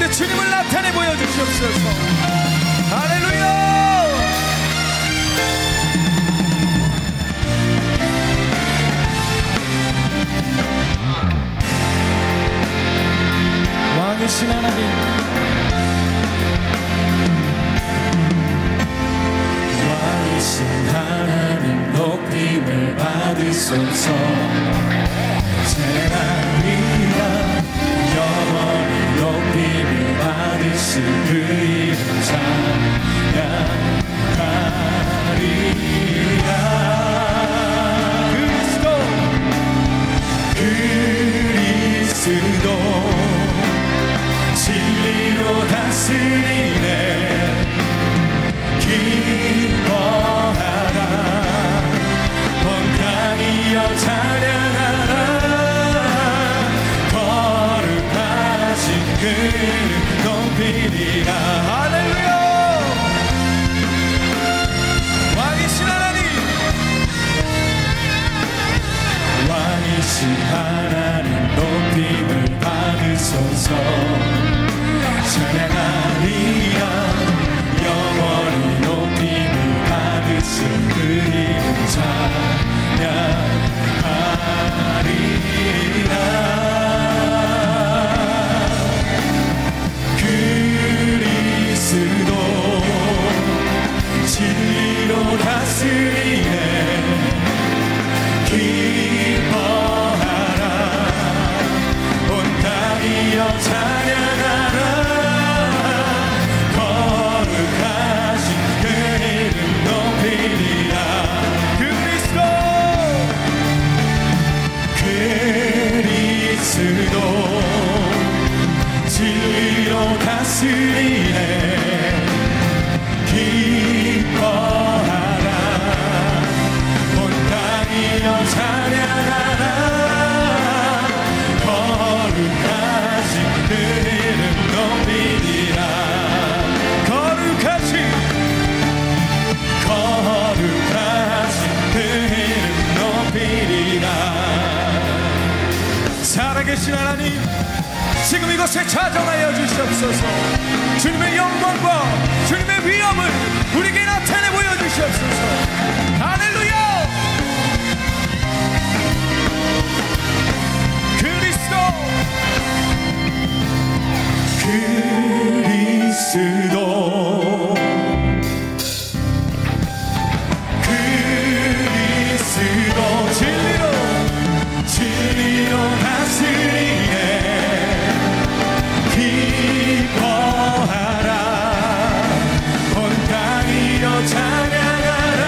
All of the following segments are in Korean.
가운데 주님을 나타내 보여주시옵소서. 할렐루야. 왕이신 하나님, 왕이신 하나님 높임을 받으소서. 제나리라 영원히 높임을 받으신 그 이름 찬양하리라. 그리스도 진리로 다스리네. 기뻐하라 온 땅이여 찬양하라. 거룩하신 그를 높이리라. 할렐루야. 왕이신 하나님, 왕이신 하나님 높임을 받으소서. 찬양하리라 영원히 높임을 받으신 그 이름 찬양하리라. 그리스도 진리로 다스리네. 기뻐하라 온 땅이여 찬양하라. 거룩하신 그 이름 높이리라. 그리스도 진리로 다스리네. 기뻐하라 온 땅이여 찬양하라. 거룩하신 그 이름 높이리라. 거룩하신 그 이름 높이리라. 살아계신 하나님, 지금 이곳에 자정하여 주시옵소서. 주님의 영광과 주님의 위엄을 우리에게 나타내 보여주시옵소서. 할렐루야. 그리스도 진리로 다스리네. 기뻐하라 온 땅이여 찬양하라.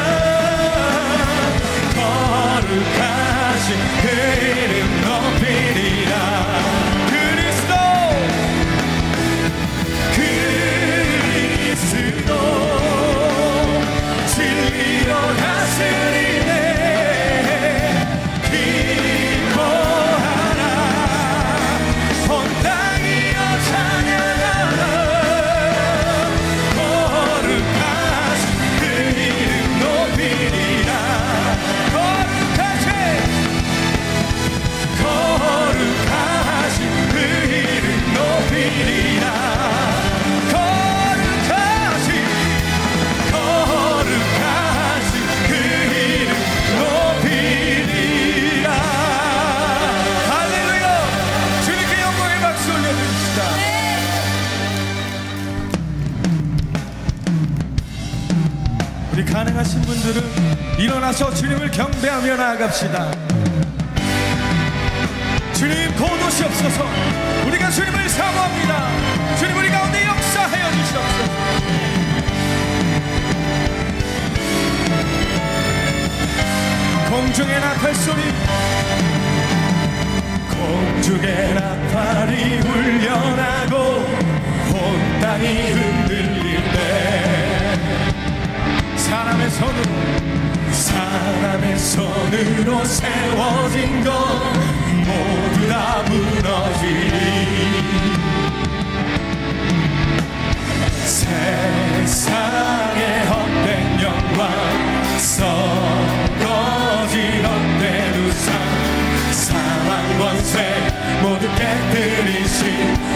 거룩하신 그 이름 높이리라. 그리스도 진리로 다스리네. 기뻐하라 온 땅이여 찬양하라. 거룩하신 그 이름 높이리라. 거룩하신 그 이름 높이리라. 거룩하신 그 이름 높이리라. 할렐루야. 주님께 영광의 박수 올려드립시다. 우리 가능하신 분들은 일어나서 주님을 경배하며 나아갑시다. 주님 고도시옵소서. 우리가 주님을 사모합니다. 주님 우리 가운데 역사하여 주시옵소서. 공중의 나팔 소리, 공중의 나팔이 울려나고 온 땅이 흔들릴 때 사람의 손으로 세워진 것 모두 다 무너지리. 세상의 헛된 영광 썩어진 헛된 우상 사망 권세 모두 깨뜨리신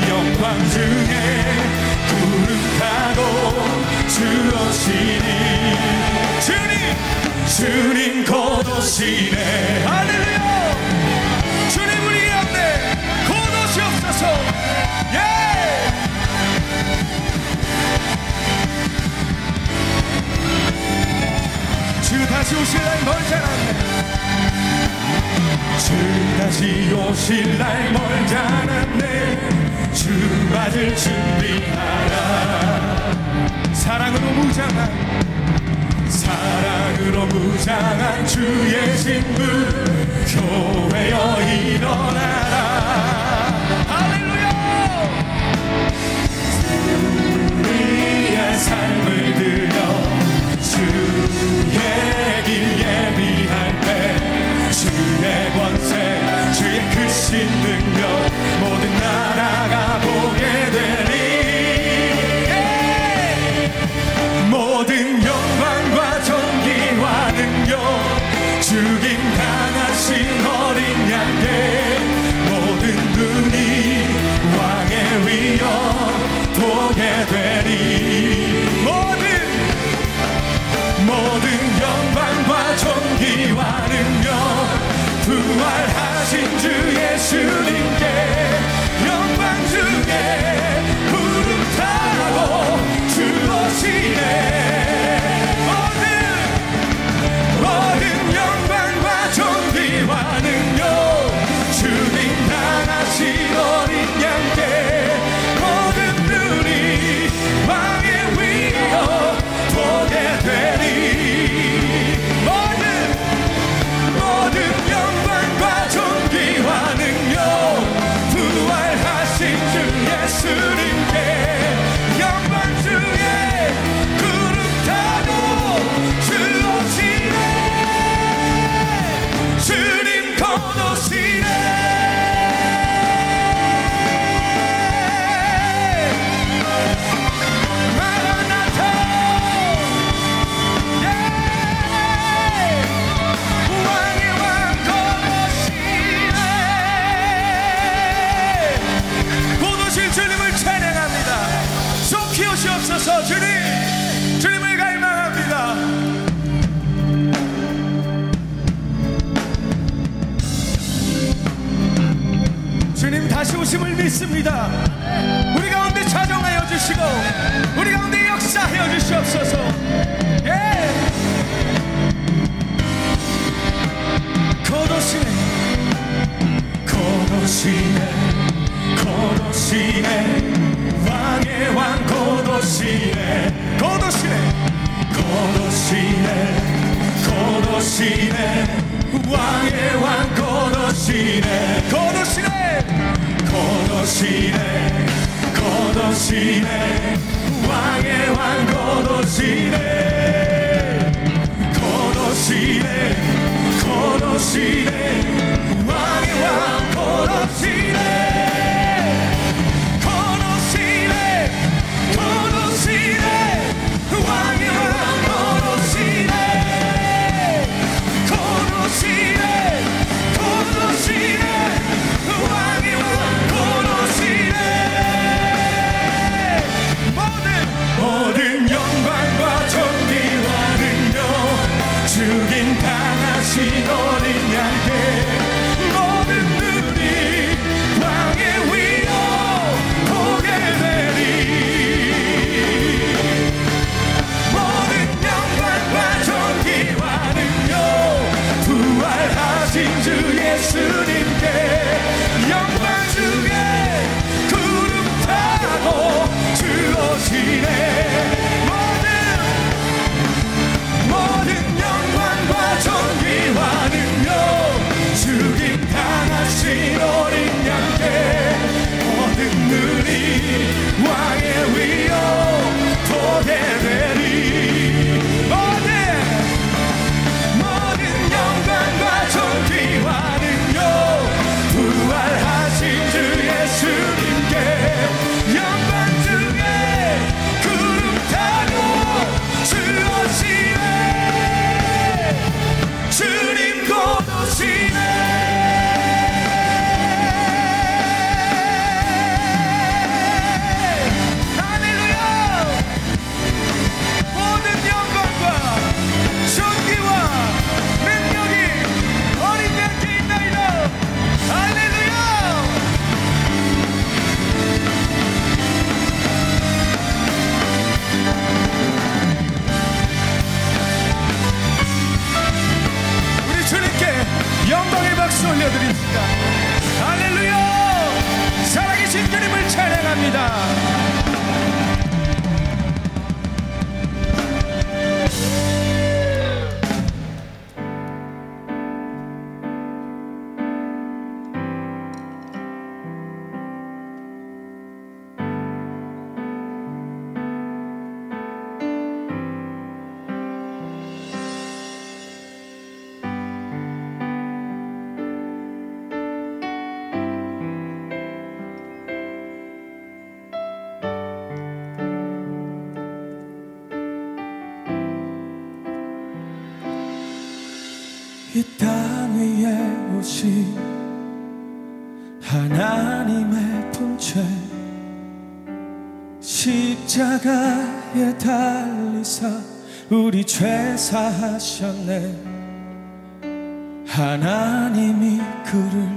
영광 중에 구름 타고 주 오시니 주님 곧 오시네. 할렐루야. 주님 우리 가운데 곧 오시옵소서. 예. 주 다시 오실 날 멀지 않았네. 주 다시 오실 날 멀지 않았네. 주 맞을 준비하라. 사랑으로 무장한 주의 신부 교회여 일어나라. 할렐루야. 우리의 삶을 들여 주의 길 예비할 때 주의 권세 주의 크신 능력 모든 나라가 보게 되리. 모든 영광과 존귀와 능력 죽임 당하신 어린 양께 모든 눈이 왕의 위엄 보게 되리. 모든 영광과 존귀와 능력 부활하신 주 예수님께 영광 중에 구름 타고 주 오시네. 모든 영광과 존귀와 능력 주님 당하신 어린 양께 모든 눈이 왕의 위엄 보게 되리. 모든 영광과 존귀와 능력 부활하신 주 예수님께 영광 중에 구름 타고 주 오시네. 주님 곧 오시네. 오시옵소서. 주님을 갈망합니다. 주님 다시 오심을 믿습니다. 우리 가운데 자정하여 주시고 우리 가운데 역사하여 주시옵소서. 예. 곧 오시네. 곧 오시네. 곧 오시네. 왕의 왕 곧 오시네. 곧 오시네. 곧 오시네. 곧 오시네. 왕의 왕 곧 오시네. 곧 오시네. 곧 오시네. 곧 오시네. 왕의 왕 곧 오시네. 곧 오시네. 곧 오시네. 왕의 왕 곧 오시네. 모든 영광과 존귀와 능력 죽임 당하신 어린 양께 모든 눈이 찬양합니다. 이 땅 위에 오신 하나님의 본체 십자가에 달리사 우리 죄 사하셨네. 하나님이 그를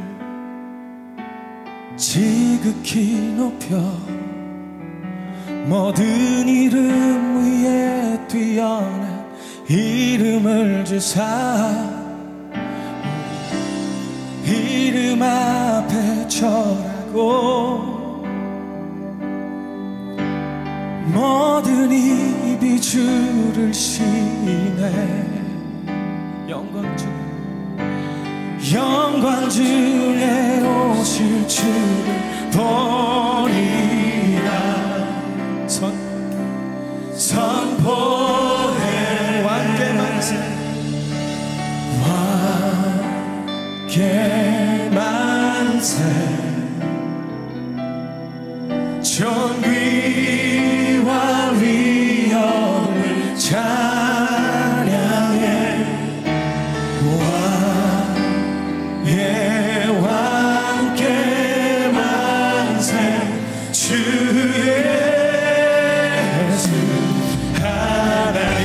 지극히 높여 모든 이름 위에 뛰어난 이름을 주사 이름 앞에 절하고 모든 입이 주를 시네. 영광 중에 오실 주를 보리라. 선포해 왕께 만세 만세 존귀와 위엄을 찬양해. 왕의 왕께 만세 주 예수 하나님.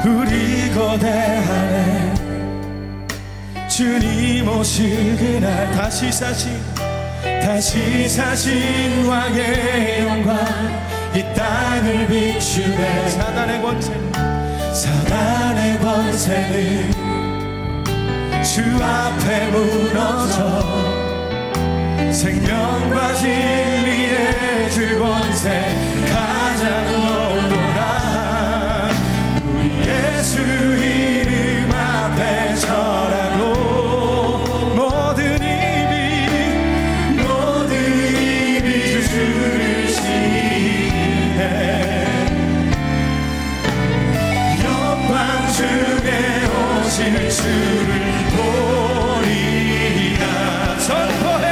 우리 고대 안에 주님 오실 그날 다시 사신 왕의 영광 이 땅을 비추네. 사단의 권세는 주 앞에 무너져 생명과 진리의 주 권세 가장오노라. 예수 이름 앞에 절하고 모든 입이 주를 시네. 영광 중에 오실 주를 보리라. 선포해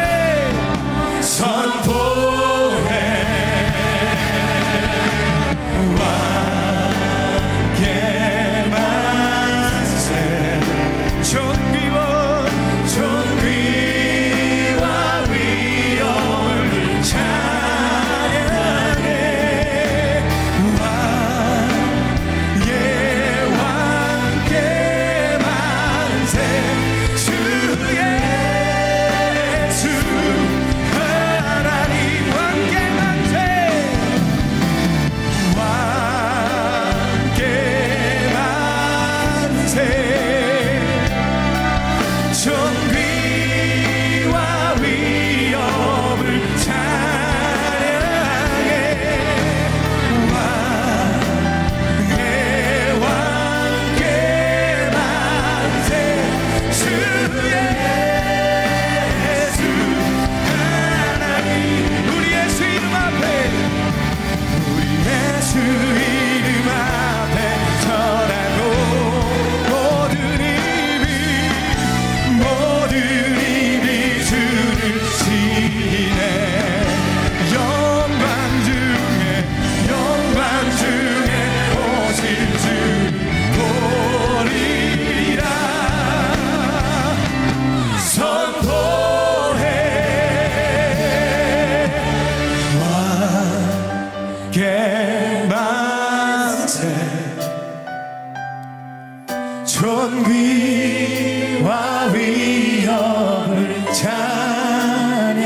존귀와 위엄을 찬양해.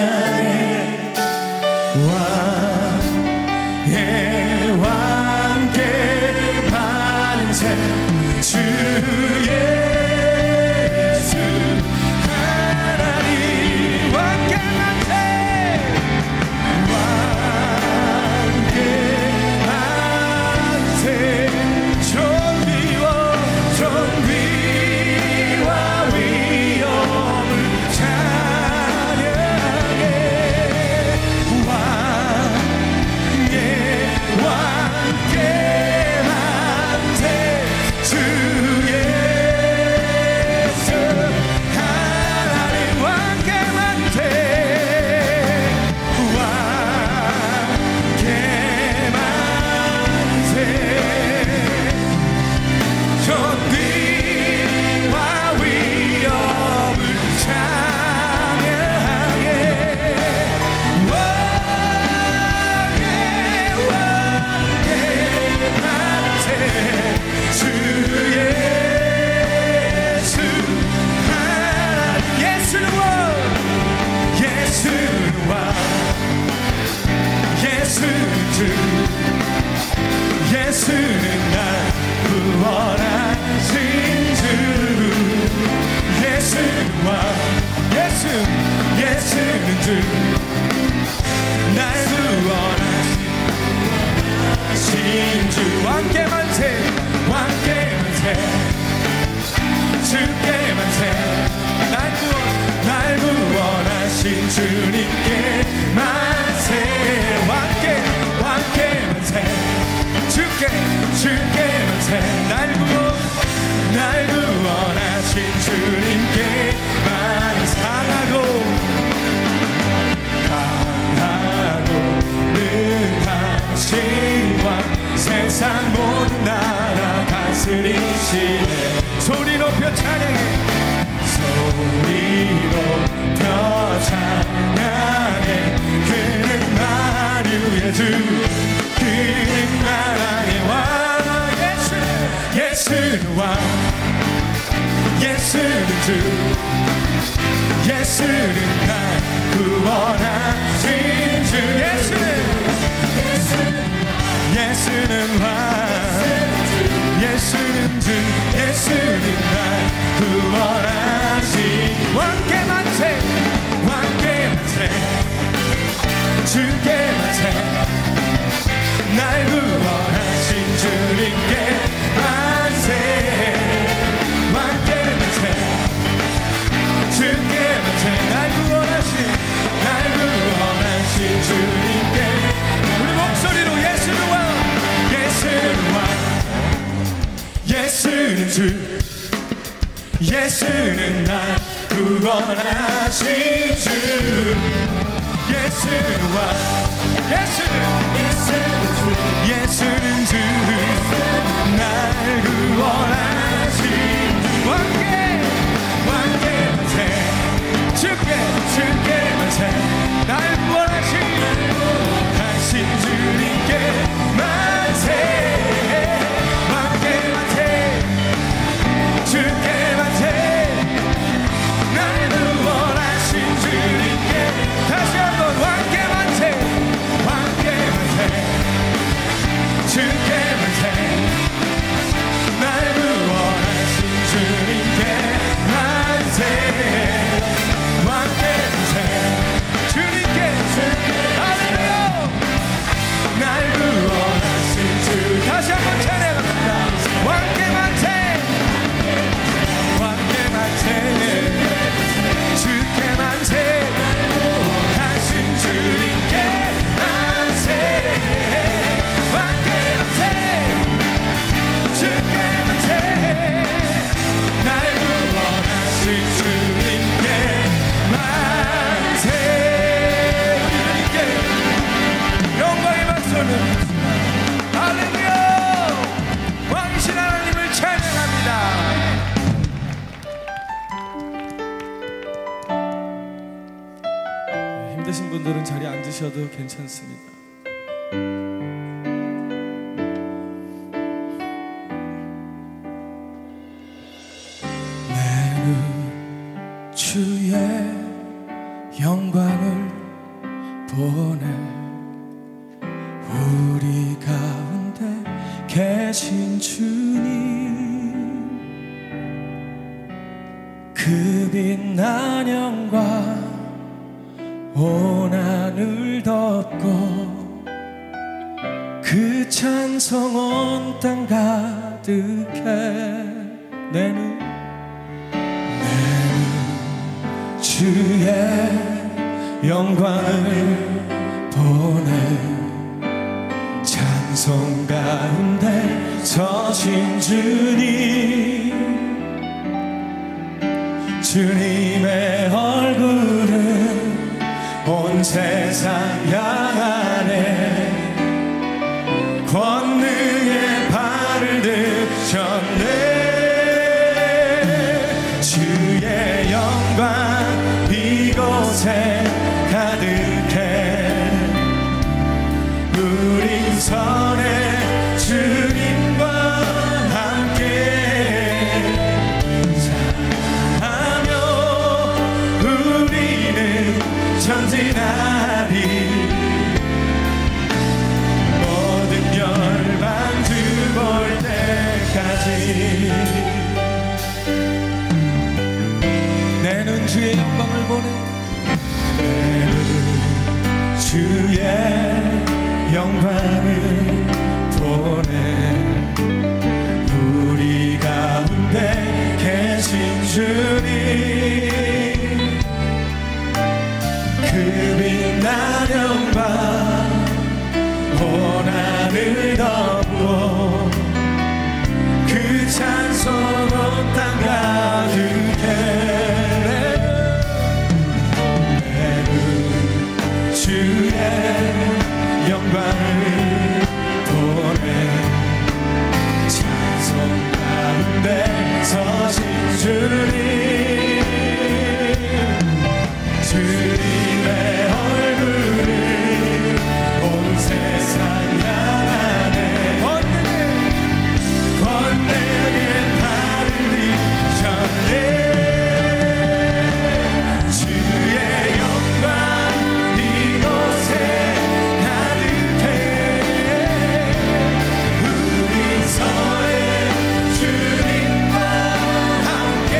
왕의 주 날 구원하신 주 왕께 만세 왕께 만세 주께 만세 날 구원하신 주님께 만세 왕께 만세 주께 만세 날 구원하신 주님께 만세 강하고 능하신 왕 세상 모든 나라 다스리시네 소리 높여 찬양해 소리 높여 찬양해 그는 만유의 주 그는 나라의 왕 예수는 왕 예수는 주 예수는 날 구원하신 주 예수는 왕 예수는 주 예수는 날 구원하신 왕께 만세 주께 만세 날 구원하신 주님께 만세 왕께 만세 주께 만세 날 구원하신 주님께 우리 목소리로 예수는 왕 예수는 주 예수는 날 구원하신 주 예수는 왕 예수는 주 날 구원하신 왕께 만세 주께 만세 날 구원하신 주님께 만세 주께 만세 날 구원하신 주님께 다시 한번 왕께 만세 주께 만세 날 구원하신 주님께 만세 왕께 만세 주님께 할렐루야 날 구원하신 주 다시 한번 찬양합니다 왕께 만세 주께 만세 하신 주님께 만세 왕께 만세 주께 만세 날 구원하신 주님께 만세 영광의 박수를 할렐루야 왕이신 하나님을 찬양합니다 힘드신 분들은 자리에 앉으셔도 괜찮습니다 주의 영광을 보내 우리 가운데 계신 주님 그 빛난 영광 온 하늘 덮고 그 찬송 온 땅 가득해 내는 주의 영광을 보내 찬송 가운데 서신 주님의 얼굴은 온 세상 향하네 권능의 발을 드셨네 주의 영광 이곳에 가득해 우린 선의 주님과 함께 사랑하며 우리는 전진하리 모든 열방 주볼 때까지 내 눈 주의 영광을 보내 주의 영광을 보내 우리 가운데 계신 주님 그 빛나는 밤 온 하늘 덮고 그 찬송 온 땅 가득해 주의 영광을 보내 찬송 가운데 서신 주님 주님의 얼굴을 온 세상 향하네 권능의 발을 드셨네 주의 영광 이곳에 가득해 우리 서의 주님과 함께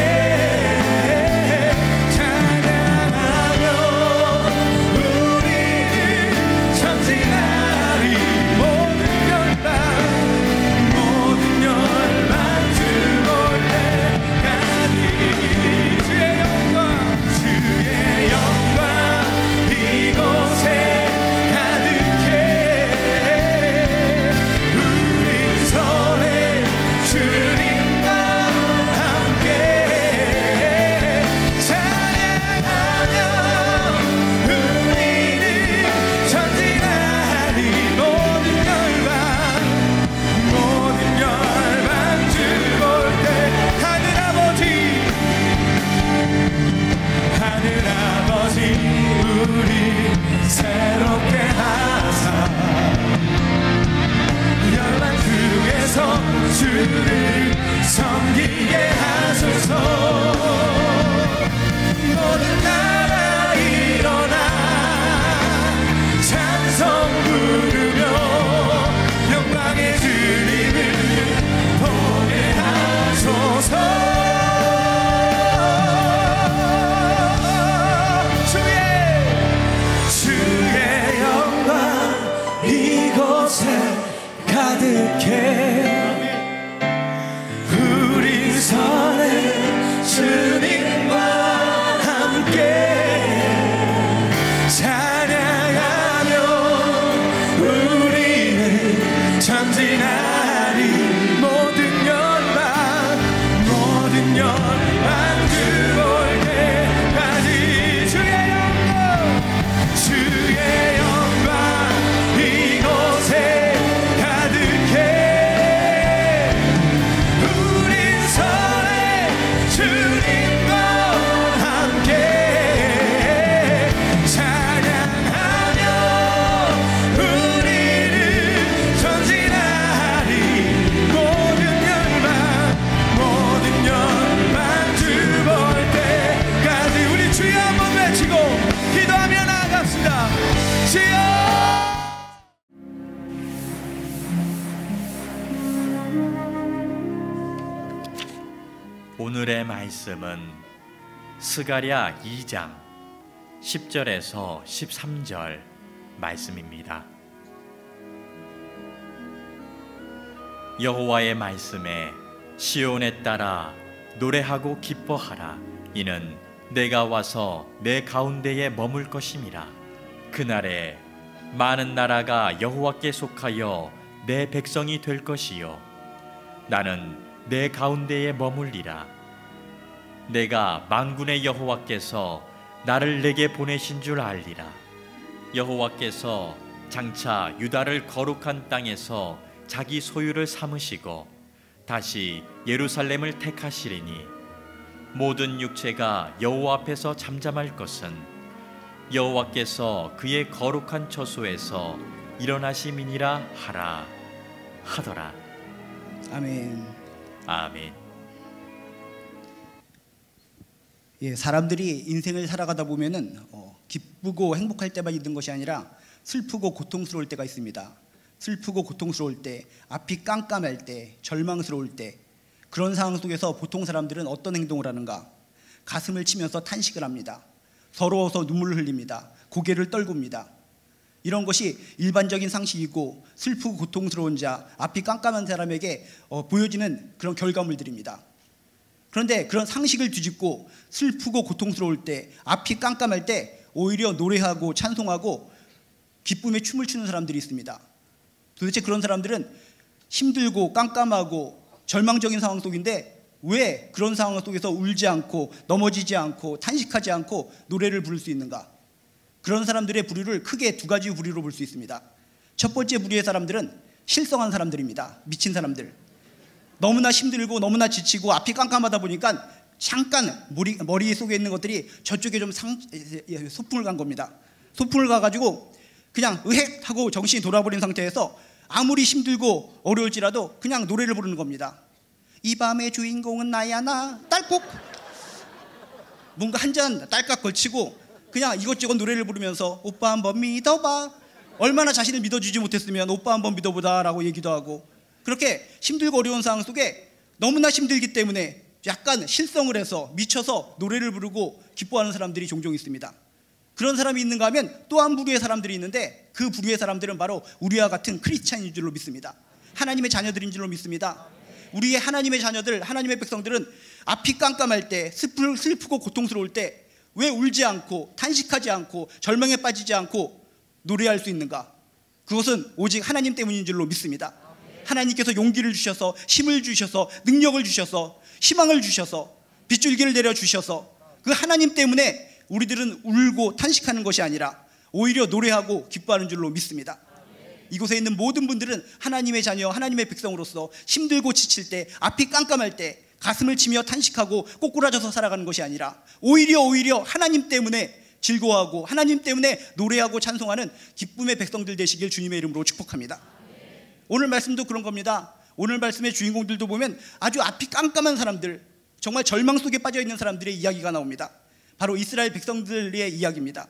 찬양하며 우리는 전진하리 모든 열방 주 볼 때까지 주의 영광 이곳에 가득해 우리 서의 주님과 함께 찬양하며 우리는 전진하리 모든 열방 주 볼 때 하늘 아버지 우리 새롭게 하사 열방 중에서 주를 섬기게 하소서 모든 나라 일어나 찬송 부르며 영광의 주님을 보게 하소서 주의 영광 이곳에 가득해 우리 선의 주님과 함께 찬양하며 우리는 전진하리 모든 열방 주 볼 때까지 주의 영광 이곳에 가득해 우린 선의 주님과 함께 찬양하며 우리는 전진하리 모든 열방 주 볼 때까지 우리 주여 한번 외치고 기도하며 나아갑시다. 주여 오늘의 말씀은 스가랴 2장 10절에서 13절 말씀입니다. 여호와의 말씀에 시온에 따라 노래하고 기뻐하라. 이는 내가 와서 내 가운데에 머물 것임이라. 그날에 많은 나라가 여호와께 속하여 내 백성이 될 것이요 나는 내 가운데에 머물리라. 내가 만군의 여호와께서 나를 내게 보내신 줄 알리라. 여호와께서 장차 유다를 거룩한 땅에서 자기 소유를 삼으시고 다시 예루살렘을 택하시리니 모든 육체가 여호와 앞에서 잠잠할 것은 여호와께서 그의 거룩한 처소에서 일어나심이니라 하더라. 아멘. 아멘. 예, 사람들이 인생을 살아가다 보면은 기쁘고 행복할 때만 있는 것이 아니라 슬프고 고통스러울 때가 있습니다. 슬프고 고통스러울 때, 앞이 깜깜할 때, 절망스러울 때, 그런 상황 속에서 보통 사람들은 어떤 행동을 하는가? 가슴을 치면서 탄식을 합니다. 서러워서 눈물을 흘립니다. 고개를 떨굽니다. 이런 것이 일반적인 상식이고 슬프고 고통스러운 자, 앞이 깜깜한 사람에게 보여지는 그런 결과물들입니다. 그런데 그런 상식을 뒤집고 슬프고 고통스러울 때, 앞이 깜깜할 때 오히려 노래하고 찬송하고 기쁨의 춤을 추는 사람들이 있습니다. 도대체 그런 사람들은 힘들고 깜깜하고 절망적인 상황 속인데 왜 그런 상황 속에서 울지 않고 넘어지지 않고 탄식하지 않고 노래를 부를 수 있는가? 그런 사람들의 부류를 크게 두 가지 부류로 볼 수 있습니다. 첫 번째 부류의 사람들은 실성한 사람들입니다. 미친 사람들. 너무나 힘들고 너무나 지치고 앞이 깜깜하다 보니까 잠깐 머리 속에 있는 것들이 저쪽에 좀 소풍을 간 겁니다. 소풍을 가가지고 그냥 으헥 하고 정신이 돌아버린 상태에서 아무리 힘들고 어려울지라도 그냥 노래를 부르는 겁니다. 이 밤의 주인공은 나야 나 딸꾹, 뭔가 한 잔 딸깍 걸치고 그냥 이것저것 노래를 부르면서 오빠 한번 믿어봐, 얼마나 자신을 믿어주지 못했으면 오빠 한번 믿어보자 라고 얘기도 하고, 그렇게 힘들고 어려운 상황 속에 너무나 힘들기 때문에 약간 실성을 해서 미쳐서 노래를 부르고 기뻐하는 사람들이 종종 있습니다. 그런 사람이 있는가 하면 또 한 부류의 사람들이 있는데 그 부류의 사람들은 바로 우리와 같은 크리스찬인 줄로 믿습니다. 하나님의 자녀들인 줄로 믿습니다. 우리의 하나님의 자녀들, 하나님의 백성들은 앞이 깜깜할 때, 슬프고 고통스러울 때 왜 울지 않고 탄식하지 않고 절망에 빠지지 않고 노래할 수 있는가? 그것은 오직 하나님 때문인 줄로 믿습니다. 하나님께서 용기를 주셔서, 힘을 주셔서, 능력을 주셔서, 희망을 주셔서, 빗줄기를 내려주셔서 그 하나님 때문에 우리들은 울고 탄식하는 것이 아니라 오히려 노래하고 기뻐하는 줄로 믿습니다. 이곳에 있는 모든 분들은 하나님의 자녀, 하나님의 백성으로서 힘들고 지칠 때, 앞이 깜깜할 때 가슴을 치며 탄식하고 꼬꾸라져서 살아가는 것이 아니라 오히려 하나님 때문에 즐거워하고 하나님 때문에 노래하고 찬송하는 기쁨의 백성들 되시길 주님의 이름으로 축복합니다. 오늘 말씀도 그런 겁니다. 오늘 말씀의 주인공들도 보면 아주 앞이 깜깜한 사람들, 정말 절망 속에 빠져있는 사람들의 이야기가 나옵니다. 바로 이스라엘 백성들의 이야기입니다.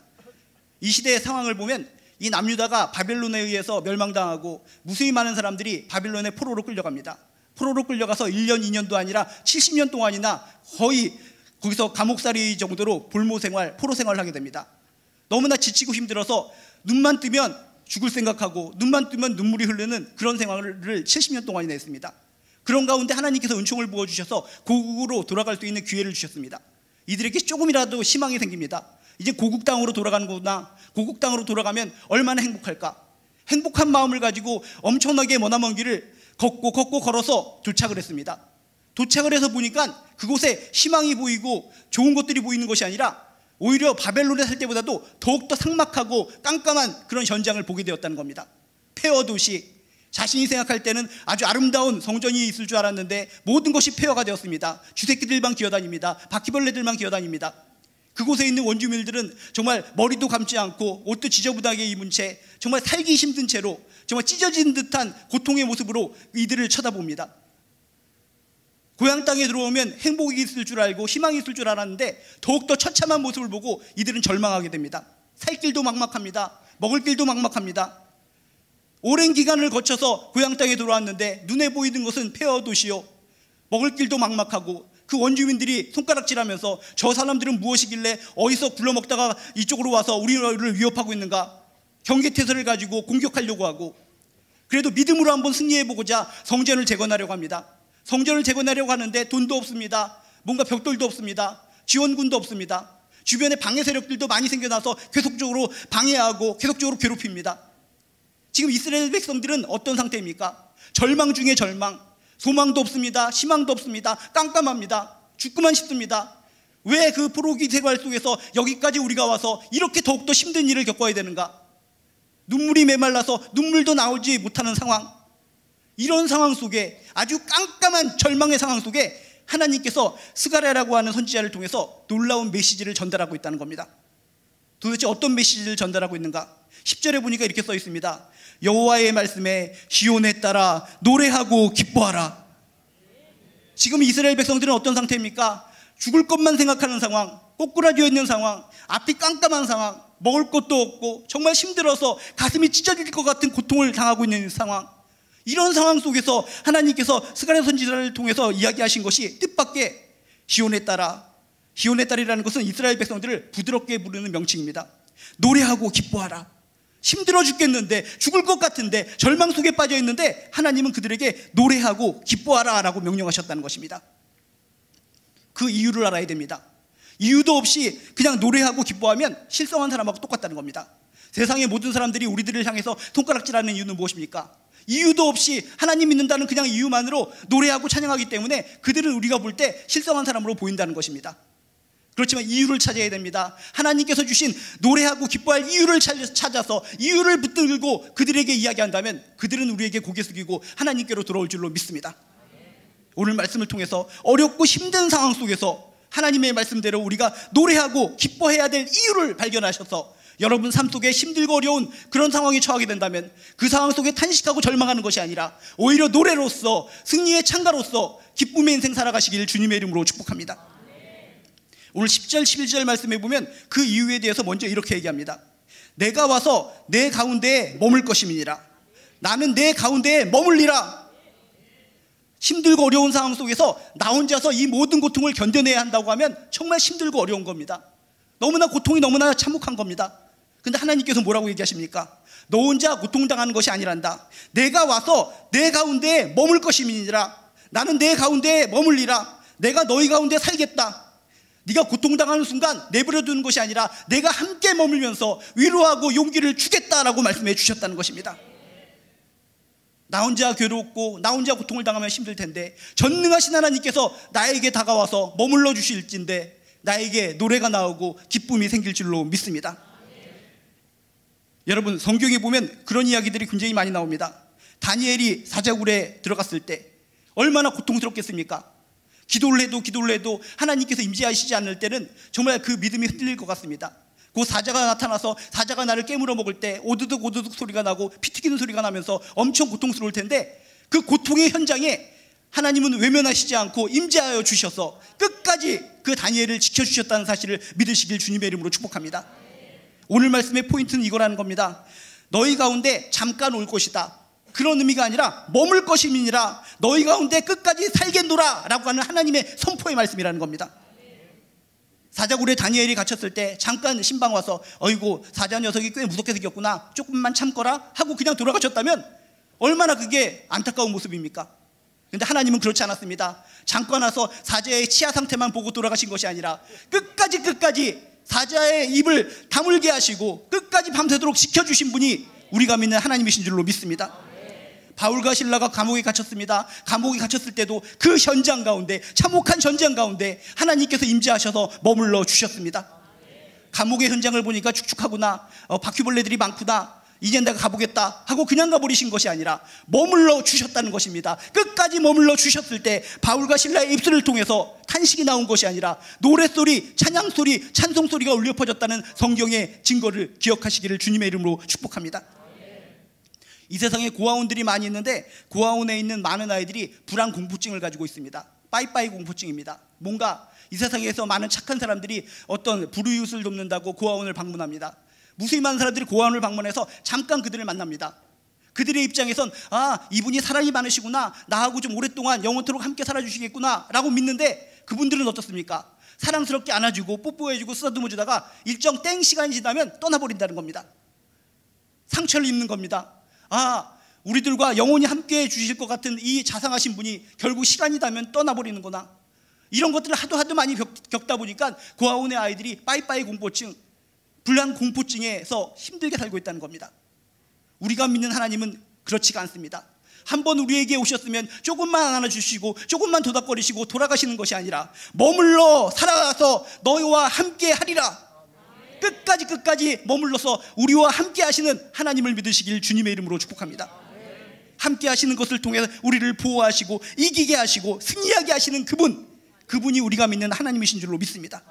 이 시대의 상황을 보면 이 남유다가 바벨론에 의해서 멸망당하고 무수히 많은 사람들이 바벨론의 포로로 끌려갑니다. 포로로 끌려가서 1년 2년도 아니라 70년 동안이나 거의 거기서 감옥살이 정도로 볼모 생활, 포로 생활을 하게 됩니다. 너무나 지치고 힘들어서 눈만 뜨면 죽을 생각하고 눈만 뜨면 눈물이 흐르는 그런 생활을 70년 동안이나 했습니다. 그런 가운데 하나님께서 은총을 부어주셔서 고국으로 돌아갈 수 있는 기회를 주셨습니다. 이들에게 조금이라도 희망이 생깁니다. 이제 고국 땅으로 돌아가는 거구나. 고국 땅으로 돌아가면 얼마나 행복할까. 행복한 마음을 가지고 엄청나게 머나먼 길을 걷고 걸어서 도착을 했습니다. 도착을 해서 보니까 그곳에 희망이 보이고 좋은 것들이 보이는 것이 아니라 오히려 바벨론에 살 때보다도 더욱더 삭막하고 깜깜한 그런 현장을 보게 되었다는 겁니다. 폐허 도시, 자신이 생각할 때는 아주 아름다운 성전이 있을 줄 알았는데 모든 것이 폐허가 되었습니다. 쥐새끼들만 기어다닙니다. 바퀴벌레들만 기어다닙니다. 그곳에 있는 원주민들은 정말 머리도 감지 않고 옷도 지저분하게 입은 채 정말 살기 힘든 채로 정말 찢어진 듯한 고통의 모습으로 이들을 쳐다봅니다. 고향 땅에 들어오면 행복이 있을 줄 알고 희망이 있을 줄 알았는데 더욱더 처참한 모습을 보고 이들은 절망하게 됩니다. 살 길도 막막합니다. 먹을 길도 막막합니다. 오랜 기간을 거쳐서 고향 땅에 돌아왔는데 눈에 보이는 것은 폐허 도시요, 먹을 길도 막막하고 그 원주민들이 손가락질하면서 저 사람들은 무엇이길래 어디서 굴러먹다가 이쪽으로 와서 우리를 위협하고 있는가, 경계태세를 가지고 공격하려고 하고, 그래도 믿음으로 한번 승리해보고자 성전을 재건하려고 합니다. 성전을 재건하려고 하는데 돈도 없습니다. 뭔가 벽돌도 없습니다. 지원군도 없습니다. 주변에 방해 세력들도 많이 생겨나서 계속적으로 방해하고 계속적으로 괴롭힙니다. 지금 이스라엘 백성들은 어떤 상태입니까? 절망 중에 절망, 소망도 없습니다. 희망도 없습니다. 깜깜합니다. 죽고만 싶습니다. 왜 그 포로기 생활 속에서 여기까지 우리가 와서 이렇게 더욱더 힘든 일을 겪어야 되는가? 눈물이 메말라서 눈물도 나오지 못하는 상황, 이런 상황 속에, 아주 깜깜한 절망의 상황 속에 하나님께서 스가랴라고 하는 선지자를 통해서 놀라운 메시지를 전달하고 있다는 겁니다. 도대체 어떤 메시지를 전달하고 있는가? 10절에 보니까 이렇게 써 있습니다. 여호와의 말씀에 시온에 따라 노래하고 기뻐하라. 지금 이스라엘 백성들은 어떤 상태입니까? 죽을 것만 생각하는 상황, 꼬꾸라져 있는 상황, 앞이 깜깜한 상황, 먹을 것도 없고 정말 힘들어서 가슴이 찢어질 것 같은 고통을 당하고 있는 상황, 이런 상황 속에서 하나님께서 스가랴 선지자를 통해서 이야기하신 것이 뜻밖의 시온에 따라, 시온의 딸이라는 것은 이스라엘 백성들을 부드럽게 부르는 명칭입니다. 노래하고 기뻐하라. 힘들어 죽겠는데, 죽을 것 같은데, 절망 속에 빠져 있는데 하나님은 그들에게 노래하고 기뻐하라 라고 명령하셨다는 것입니다. 그 이유를 알아야 됩니다. 이유도 없이 그냥 노래하고 기뻐하면 실성한 사람하고 똑같다는 겁니다. 세상의 모든 사람들이 우리들을 향해서 손가락질하는 이유는 무엇입니까? 이유도 없이 하나님 믿는다는 그냥 이유만으로 노래하고 찬양하기 때문에 그들은 우리가 볼 때 실성한 사람으로 보인다는 것입니다. 그렇지만 이유를 찾아야 됩니다. 하나님께서 주신 노래하고 기뻐할 이유를 찾아서 이유를 붙들고 그들에게 이야기한다면 그들은 우리에게 고개 숙이고 하나님께로 돌아올 줄로 믿습니다. 오늘 말씀을 통해서 어렵고 힘든 상황 속에서 하나님의 말씀대로 우리가 노래하고 기뻐해야 될 이유를 발견하셔서 여러분 삶 속에 힘들고 어려운 그런 상황에 처하게 된다면 그 상황 속에 탄식하고 절망하는 것이 아니라 오히려 노래로서 승리의 창가로서 기쁨의 인생 살아가시길 주님의 이름으로 축복합니다. 오늘 10절 11절 말씀에 보면 그 이유에 대해서 먼저 이렇게 얘기합니다. 내가 와서 내 가운데에 머물 것임이니라. 나는 내 가운데에 머물리라. 힘들고 어려운 상황 속에서 나 혼자서 이 모든 고통을 견뎌내야 한다고 하면 정말 힘들고 어려운 겁니다. 너무나 고통이 너무나 참혹한 겁니다. 근데 하나님께서 뭐라고 얘기하십니까? 너 혼자 고통당하는 것이 아니란다. 내가 와서 내 가운데에 머물 것임이니라. 나는 내 가운데에 머물리라. 내가 너희 가운데 살겠다. 네가 고통당하는 순간 내버려 두는 것이 아니라 내가 함께 머물면서 위로하고 용기를 주겠다라고 말씀해 주셨다는 것입니다. 나 혼자 괴롭고 나 혼자 고통을 당하면 힘들 텐데 전능하신 하나님께서 나에게 다가와서 머물러 주실진데 나에게 노래가 나오고 기쁨이 생길 줄로 믿습니다. 여러분 성경에 보면 그런 이야기들이 굉장히 많이 나옵니다. 다니엘이 사자굴에 들어갔을 때 얼마나 고통스럽겠습니까? 기도를 해도 하나님께서 임재하시지 않을 때는 정말 그 믿음이 흔들릴 것 같습니다. 그 사자가 나타나서 사자가 나를 깨물어 먹을 때 오드득 소리가 나고 피 튀기는 소리가 나면서 엄청 고통스러울 텐데 그 고통의 현장에 하나님은 외면하시지 않고 임재하여 주셔서 끝까지 그 다니엘을 지켜주셨다는 사실을 믿으시길 주님의 이름으로 축복합니다. 오늘 말씀의 포인트는 이거라는 겁니다. 너희 가운데 잠깐 올 것이다. 그런 의미가 아니라 머물 것임이니라. 너희 가운데 끝까지 살겠노라 라고 하는 하나님의 선포의 말씀이라는 겁니다. 사자굴에 다니엘이 갇혔을 때 잠깐 신방 와서 어이구 사자 녀석이 꽤 무섭게 생겼구나 조금만 참거라 하고 그냥 돌아가셨다면 얼마나 그게 안타까운 모습입니까? 근데 하나님은 그렇지 않았습니다. 잠깐 와서 사자의 치아 상태만 보고 돌아가신 것이 아니라 끝까지 사자의 입을 다물게 하시고 끝까지 밤새도록 지켜주신 분이 우리가 믿는 하나님이신 줄로 믿습니다. 바울과 실라가 감옥에 갇혔습니다. 감옥에 갇혔을 때도 그 현장 가운데 참혹한 전쟁 가운데 하나님께서 임재하셔서 머물러 주셨습니다. 감옥의 현장을 보니까 축축하구나 바퀴벌레들이 많구나 이제 내가 가보겠다 하고 그냥 가버리신 것이 아니라 머물러 주셨다는 것입니다. 끝까지 머물러 주셨을 때 바울과 실라의 입술을 통해서 탄식이 나온 것이 아니라 노랫소리, 찬양소리, 찬송소리가 울려 퍼졌다는 성경의 증거를 기억하시기를 주님의 이름으로 축복합니다. 이 세상에 고아원들이 많이 있는데 고아원에 있는 많은 아이들이 불안 공포증을 가지고 있습니다. 빠이빠이 공포증입니다. 뭔가 이 세상에서 많은 착한 사람들이 어떤 불우이웃을 돕는다고 고아원을 방문합니다. 무수히 많은 사람들이 고아원을 방문해서 잠깐 그들을 만납니다. 그들의 입장에선 이분이 사랑이 많으시구나 나하고 좀 오랫동안 영원토록 함께 살아주시겠구나 라고 믿는데 그분들은 어떻습니까? 사랑스럽게 안아주고 뽀뽀해주고 쓰다듬어주다가 일정 땡 시간이 지나면 떠나버린다는 겁니다. 상처를 입는 겁니다. 우리들과 영원히 함께해 주실 것 같은 이 자상하신 분이 결국 시간이 닿으면 떠나버리는구나. 이런 것들을 하도 많이 겪다 보니까 고아원의 아이들이 빠이빠이 공포증, 불안 공포증에서 힘들게 살고 있다는 겁니다. 우리가 믿는 하나님은 그렇지가 않습니다. 한번 우리에게 오셨으면 조금만 안아주시고 조금만 도닥거리시고 돌아가시는 것이 아니라 머물러 살아가서 너희와 함께 하리라. 끝까지 머물러서 우리와 함께 하시는 하나님을 믿으시길 주님의 이름으로 축복합니다. 함께 하시는 것을 통해서 우리를 보호하시고 이기게 하시고 승리하게 하시는 그분이 우리가 믿는 하나님이신 줄로 믿습니다.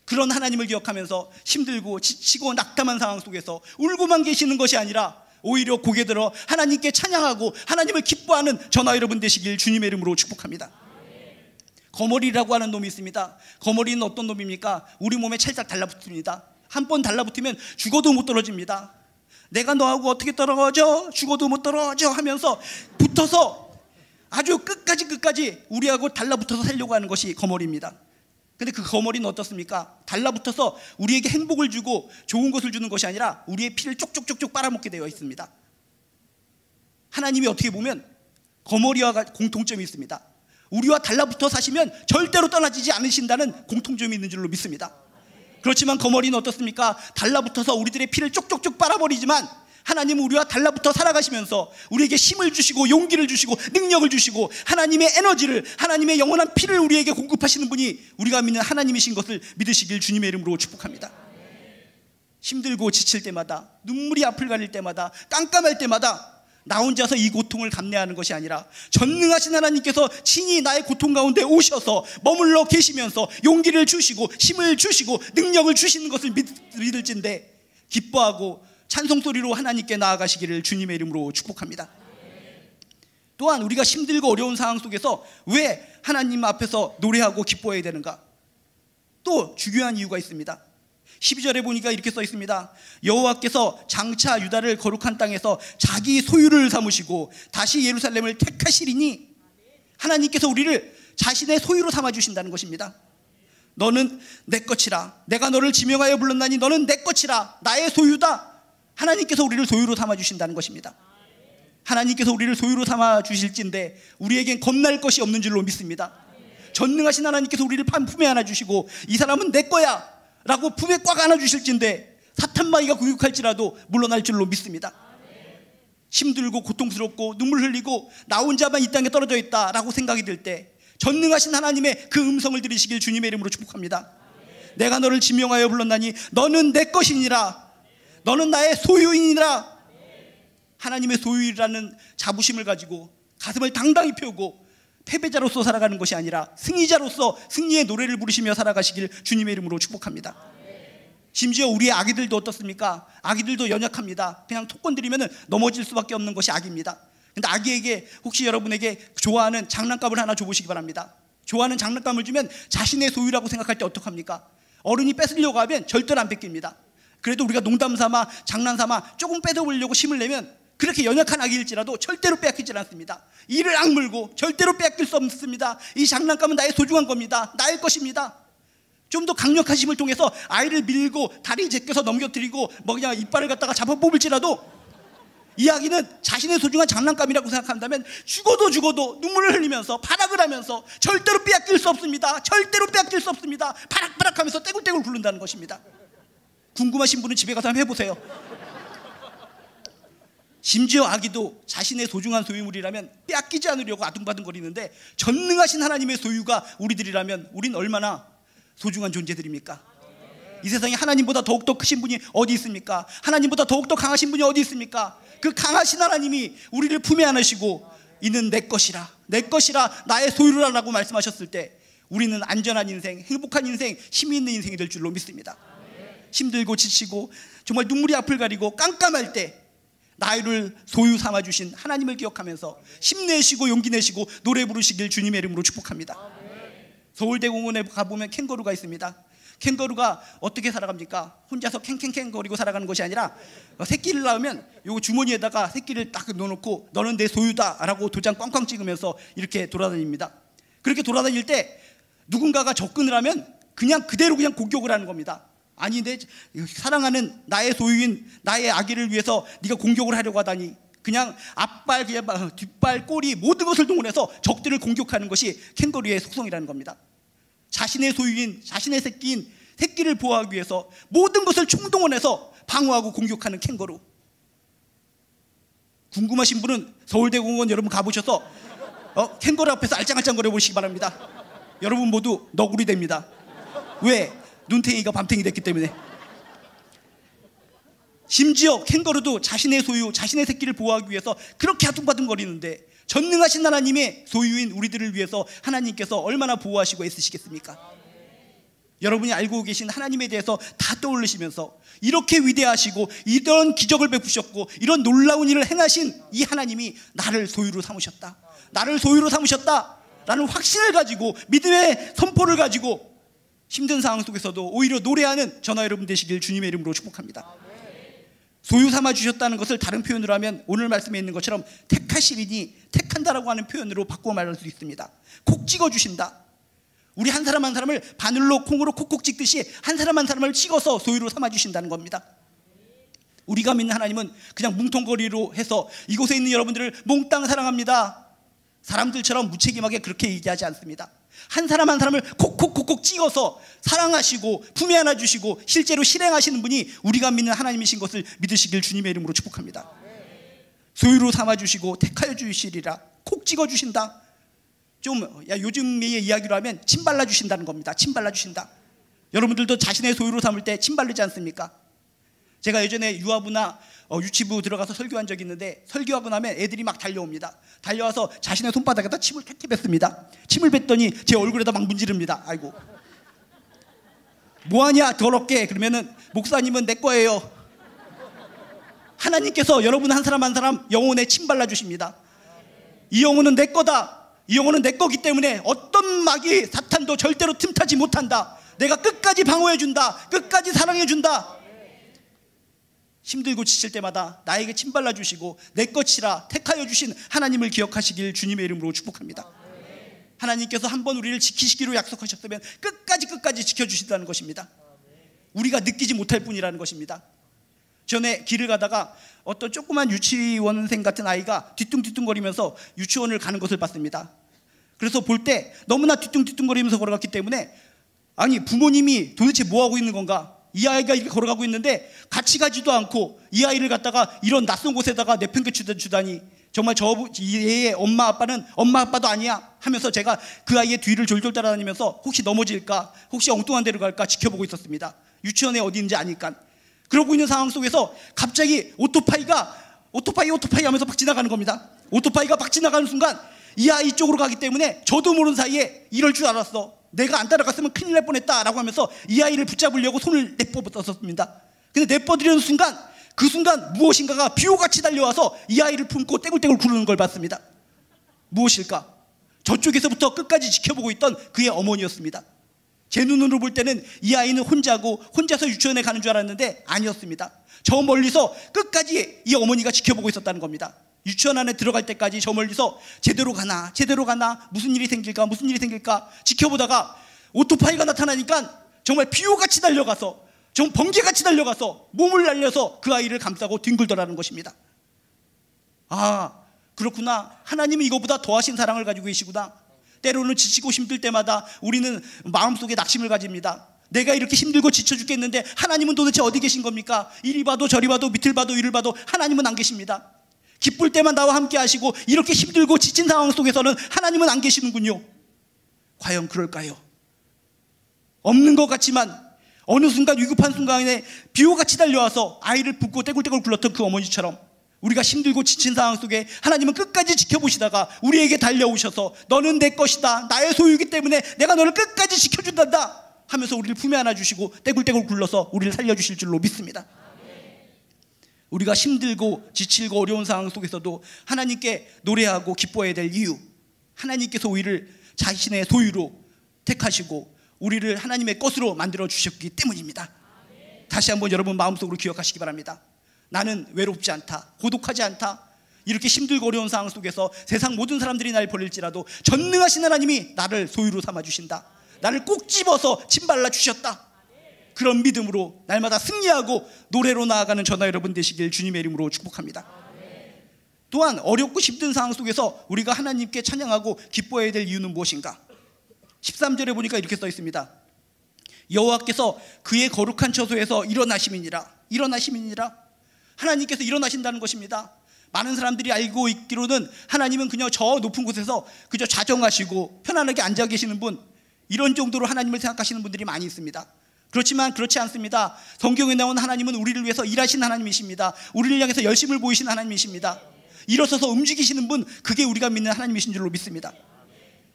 그런 하나님을 기억하면서 힘들고 지치고 낙담한 상황 속에서 울고만 계시는 것이 아니라 오히려 고개 들어 하나님께 찬양하고 하나님을 기뻐하는 저나 여러분 되시길 주님의 이름으로 축복합니다. 거머리라고 하는 놈이 있습니다. 거머리는 어떤 놈입니까? 우리 몸에 찰싹 달라붙습니다. 한 번 달라붙으면 죽어도 못 떨어집니다. 내가 너하고 어떻게 떨어져? 죽어도 못 떨어져 하면서 붙어서 아주 끝까지 우리하고 달라붙어서 살려고 하는 것이 거머리입니다. 근데 그 거머리는 어떻습니까? 달라붙어서 우리에게 행복을 주고 좋은 것을 주는 것이 아니라 우리의 피를 쪽쪽쪽쪽 빨아먹게 되어 있습니다. 하나님이 어떻게 보면 거머리와 공통점이 있습니다. 우리와 달라붙어 사시면 절대로 떠나지지 않으신다는 공통점이 있는 줄로 믿습니다. 그렇지만 거머리는 어떻습니까? 달라붙어서 우리들의 피를 쪽쪽쪽 빨아버리지만 하나님은 우리와 달라붙어 살아가시면서 우리에게 힘을 주시고 용기를 주시고 능력을 주시고 하나님의 에너지를, 하나님의 영원한 피를 우리에게 공급하시는 분이 우리가 믿는 하나님이신 것을 믿으시길 주님의 이름으로 축복합니다. 힘들고 지칠 때마다, 눈물이 앞을 가릴 때마다, 깜깜할 때마다 나 혼자서 이 고통을 감내하는 것이 아니라 전능하신 하나님께서 친히 나의 고통 가운데 오셔서 머물러 계시면서 용기를 주시고 힘을 주시고 능력을 주시는 것을 믿을진데 기뻐하고 찬송소리로 하나님께 나아가시기를 주님의 이름으로 축복합니다. 또한 우리가 힘들고 어려운 상황 속에서 왜 하나님 앞에서 노래하고 기뻐해야 되는가? 또 중요한 이유가 있습니다. 12절에 보니까 이렇게 써 있습니다. 여호와께서 장차 유다를 거룩한 땅에서 자기 소유를 삼으시고 다시 예루살렘을 택하시리니, 하나님께서 우리를 자신의 소유로 삼아주신다는 것입니다. 너는 내 것이라, 내가 너를 지명하여 불렀나니 너는 내 것이라, 나의 소유다. 하나님께서 우리를 소유로 삼아주신다는 것입니다. 하나님께서 우리를 소유로 삼아주실진데 우리에겐 겁날 것이 없는 줄로 믿습니다. 전능하신 하나님께서 우리를 품에 안아주시고 이 사람은 내 거야 라고 품에 꽉 안아주실진데 사탄마귀가 구육할지라도 물러날 줄로 믿습니다. 힘들고 고통스럽고 눈물 흘리고 나 혼자만 이 땅에 떨어져 있다 라고 생각이 들 때 전능하신 하나님의 그 음성을 들으시길 주님의 이름으로 축복합니다. 내가 너를 지명하여 불렀나니 너는 내 것이니라, 너는 나의 소유이니라. 하나님의 소유이라는 자부심을 가지고 가슴을 당당히 펴고 패배자로서 살아가는 것이 아니라 승리자로서 승리의 노래를 부르시며 살아가시길 주님의 이름으로 축복합니다. 심지어 우리의 아기들도 어떻습니까? 아기들도 연약합니다. 그냥 톡 건드리면 넘어질 수밖에 없는 것이 아기입니다. 근데 아기에게 혹시 여러분에게 좋아하는 장난감을 하나 줘보시기 바랍니다. 좋아하는 장난감을 주면 자신의 소유라고 생각할 때 어떡합니까? 어른이 뺏으려고 하면 절대로 안 뺏깁니다. 그래도 우리가 농담 삼아 장난 삼아 조금 뺏어보려고 힘을 내면 그렇게 연약한 아기일지라도 절대로 빼앗기지 않습니다. 이를 악물고 절대로 빼앗길 수 없습니다. 이 장난감은 나의 소중한 겁니다. 나의 것입니다. 좀 더 강력한 힘을 통해서 아이를 밀고 다리 제껴서 넘겨뜨리고 그냥 이빨을 갖다가 잡아 뽑을지라도 이 아기는 자신의 소중한 장난감이라고 생각한다면 죽어도 눈물을 흘리면서 발악을 하면서 절대로 빼앗길 수 없습니다. 절대로 빼앗길 수 없습니다. 바락바락하면서 떼굴떼굴 굴른다는 것입니다. 궁금하신 분은 집에 가서 한번 해보세요. 심지어 아기도 자신의 소중한 소유물이라면 빼앗기지 않으려고 아둥바둥거리는데 전능하신 하나님의 소유가 우리들이라면 우린 얼마나 소중한 존재들입니까? 이 세상에 하나님보다 더욱더 크신 분이 어디 있습니까? 하나님보다 더욱더 강하신 분이 어디 있습니까? 그 강하신 하나님이 우리를 품에 안으시고 이는 내 것이라, 내 것이라, 나의 소유라라고 말씀하셨을 때 우리는 안전한 인생, 행복한 인생, 힘이 있는 인생이 될 줄로 믿습니다. 힘들고 지치고 정말 눈물이 앞을 가리고 깜깜할 때 나를 소유 삼아주신 하나님을 기억하면서 힘내시고 용기 내시고 노래 부르시길 주님의 이름으로 축복합니다. 서울대공원에 가보면 캥거루가 있습니다. 캥거루가 어떻게 살아갑니까? 혼자서 캥캥캥 거리고 살아가는 것이 아니라 새끼를 낳으면 요 주머니에다가 새끼를 딱 넣어놓고 너는 내 소유다 라고 도장 꽝꽝 찍으면서 이렇게 돌아다닙니다. 그렇게 돌아다닐 때 누군가가 접근을 하면 그냥 그대로 그냥 공격을 하는 겁니다. 아니 내 사랑하는 나의 소유인 나의 아기를 위해서 네가 공격을 하려고 하다니, 그냥 앞발, 뒷발, 꼬리 모든 것을 동원해서 적들을 공격하는 것이 캥거루의 속성이라는 겁니다. 자신의 소유인, 자신의 새끼를 보호하기 위해서 모든 것을 총동원해서 방어하고 공격하는 캥거루. 궁금하신 분은 서울대공원 여러분 가보셔서 캥거루 앞에서 알짱알짱거려 보시기 바랍니다. 여러분 모두 너구리 됩니다. 왜? 눈탱이가 밤탱이 됐기 때문에. 심지어 캥거루도 자신의 소유, 자신의 새끼를 보호하기 위해서 그렇게 아둥바둥거리는데 전능하신 하나님의 소유인 우리들을 위해서 하나님께서 얼마나 보호하시고 애쓰시겠습니까? 여러분이 알고 계신 하나님에 대해서 다 떠올리시면서 이렇게 위대하시고 이런 기적을 베푸셨고 이런 놀라운 일을 행하신 이 하나님이 나를 소유로 삼으셨다, 나를 소유로 삼으셨다 라는 확신을 가지고 믿음의 선포를 가지고 힘든 상황 속에서도 오히려 노래하는 저나 여러분 되시길 주님의 이름으로 축복합니다. 소유 삼아 주셨다는 것을 다른 표현으로 하면 오늘 말씀에 있는 것처럼 택하시리니, 택한다라고 하는 표현으로 바꾸어 말할 수 있습니다. 콕 찍어 주신다. 우리 한 사람 한 사람을 바늘로 콩으로 콕콕 찍듯이 한 사람 한 사람을 찍어서 소유로 삼아주신다는 겁니다. 우리가 믿는 하나님은 그냥 뭉텅거리로 해서 이곳에 있는 여러분들을 몽땅 사랑합니다, 사람들처럼 무책임하게 그렇게 얘기하지 않습니다. 한 사람 한 사람을 콕콕콕콕 찍어서 사랑하시고 품에 안아주시고 실제로 실행하시는 분이 우리가 믿는 하나님이신 것을 믿으시길 주님의 이름으로 축복합니다. 소유로 삼아주시고 택하여 주시리라, 콕 찍어주신다. 좀 요즘의 이야기로 하면 침 발라주신다는 겁니다. 침 발라주신다. 여러분들도 자신의 소유로 삼을 때 침 바르지 않습니까? 제가 예전에 유아부나 유치부 들어가서 설교한 적이 있는데, 설교하고 나면 애들이 막 달려옵니다. 달려와서 자신의 손바닥에다 침을 탁 뱉습니다. 침을 뱉더니 제 얼굴에다 막 문지릅니다. 아이고, 뭐하냐 더럽게. 그러면은 목사님은 내 거예요. 하나님께서 여러분 한 사람 한 사람 영혼에 침 발라주십니다. 이 영혼은 내 거다, 이 영혼은 내 거기 때문에 어떤 마귀 사탄도 절대로 틈타지 못한다. 내가 끝까지 방어해준다, 끝까지 사랑해준다. 힘들고 지칠 때마다 나에게 침 발라주시고 내 것이라 택하여 주신 하나님을 기억하시길 주님의 이름으로 축복합니다. 하나님께서 한번 우리를 지키시기로 약속하셨으면 끝까지 지켜주신다는 것입니다. 우리가 느끼지 못할 뿐이라는 것입니다. 전에 길을 가다가 어떤 조그만 유치원생 같은 아이가 뒤뚱뒤뚱거리면서 유치원을 가는 것을 봤습니다. 그래서 볼 때 너무나 뒤뚱뒤뚱거리면서 걸어갔기 때문에, 아니 부모님이 도대체 뭐하고 있는 건가, 이 아이가 이렇게 걸어가고 있는데 같이 가지도 않고 이 아이를 갖다가 이런 낯선 곳에다가 내팽개치다니, 정말 얘의 엄마 아빠는 엄마 아빠도 아니야 하면서 제가 그 아이의 뒤를 졸졸 따라다니면서 혹시 넘어질까, 혹시 엉뚱한 데로 갈까 지켜보고 있었습니다. 유치원에 어디 있는지 아니까. 그러고 있는 상황 속에서 갑자기 오토파이가 오토파이 하면서 막 지나가는 겁니다. 오토파이가 막 지나가는 순간 이 아이 쪽으로 가기 때문에 저도 모르는 사이에 이럴 줄 알았어, 내가 안 따라갔으면 큰일 날 뻔했다라고 하면서 이 아이를 붙잡으려고 손을 내뻗었습니다. 근데 내뻗으려는 순간, 그 순간 무엇인가가 비호같이 달려와서 이 아이를 품고 떼굴떼굴 구르는 걸 봤습니다. 무엇일까? 저쪽에서부터 끝까지 지켜보고 있던 그의 어머니였습니다. 제 눈으로 볼 때는 이 아이는 혼자서 유치원에 가는 줄 알았는데 아니었습니다. 저 멀리서 끝까지 이 어머니가 지켜보고 있었다는 겁니다. 유치원 안에 들어갈 때까지 저 멀리서 제대로 가나 무슨 일이 생길까 지켜보다가 오토파이가 나타나니까 정말 비호같이 달려가서, 정말 번개같이 달려가서 몸을 날려서 그 아이를 감싸고 뒹굴더라는 것입니다. 아, 그렇구나, 하나님은 이거보다 더하신 사랑을 가지고 계시구나. 때로는 지치고 힘들 때마다 우리는 마음속에 낙심을 가집니다. 내가 이렇게 힘들고 지쳐 죽겠는데 하나님은 도대체 어디 계신 겁니까? 이리 봐도 저리 봐도 밑을 봐도 위를 봐도 하나님은 안 계십니다. 기쁠 때만 나와 함께 하시고 이렇게 힘들고 지친 상황 속에서는 하나님은 안 계시는군요. 과연 그럴까요? 없는 것 같지만 어느 순간 위급한 순간에 비호같이 달려와서 아이를 붙고 떼굴떼굴 굴렀던 그 어머니처럼 우리가 힘들고 지친 상황 속에 하나님은 끝까지 지켜보시다가 우리에게 달려오셔서 너는 내 것이다, 나의 소유이기 때문에 내가 너를 끝까지 지켜준단다 하면서 우리를 품에 안아주시고 떼굴떼굴 굴러서 우리를 살려주실 줄로 믿습니다. 우리가 힘들고 지치고 어려운 상황 속에서도 하나님께 노래하고 기뻐해야 될 이유, 하나님께서 우리를 자신의 소유로 택하시고 우리를 하나님의 것으로 만들어 주셨기 때문입니다. 다시 한번 여러분 마음속으로 기억하시기 바랍니다. 나는 외롭지 않다, 고독하지 않다. 이렇게 힘들고 어려운 상황 속에서 세상 모든 사람들이 날 버릴지라도 전능하신 하나님이 나를 소유로 삼아주신다, 나를 꼭 집어서 침 발라주셨다. 그런 믿음으로 날마다 승리하고 노래로 나아가는 저나 여러분 되시길 주님의 이름으로 축복합니다. 또한 어렵고 힘든 상황 속에서 우리가 하나님께 찬양하고 기뻐해야 될 이유는 무엇인가? 13절에 보니까 이렇게 써 있습니다. 여호와께서 그의 거룩한 처소에서 일어나심이니라. 하나님께서 일어나신다는 것입니다. 많은 사람들이 알고 있기로는 하나님은 그냥 저 높은 곳에서 그저 좌정하시고 편안하게 앉아 계시는 분, 이런 정도로 하나님을 생각하시는 분들이 많이 있습니다. 그렇지만 그렇지 않습니다. 성경에 나온 하나님은 우리를 위해서 일하시는 하나님이십니다. 우리를 향해서 열심을 보이시는 하나님이십니다. 일어서서 움직이시는 분, 그게 우리가 믿는 하나님이신 줄로 믿습니다.